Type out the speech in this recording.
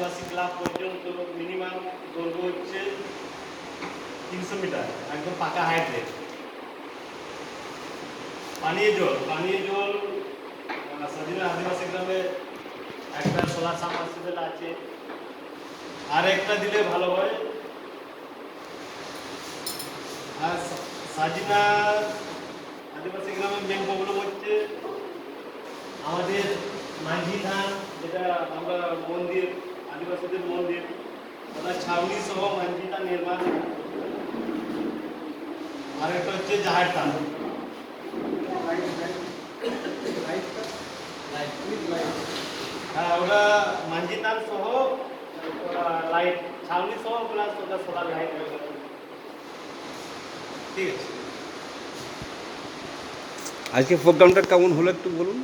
আদিবাসী club পর্যন্ত minimum দৈর্ঘ্য হচ্ছে 300 মিটার, একদম পাকা হাইট রেট। পানীয় জল সাজিনা আদিবাসী গ্রামে একটা সোলার সাবমার্সিবল আছে, আর একটা দিলে ভালো হয়। আর সাজিনা আদিবাসী গ্রামের মেন প্রবলেম হচ্ছে আমাদের মাঝি ধান, যেটা আমরা মন্দির, আদিবাসীদের মন্দির, ওটা ছাউনি সহ মাঝি ধান নির্মাণ। আর একটা হচ্ছে জাহার ধান, হ্যাঁ ওটা মাঝি ধান সহ লাইট ছাউনি সহ প্লাস ওটা সোলার লাইট। ঠিক আছে, আজকে প্রোগ্রামটা কেমন হলো একটু বলুন।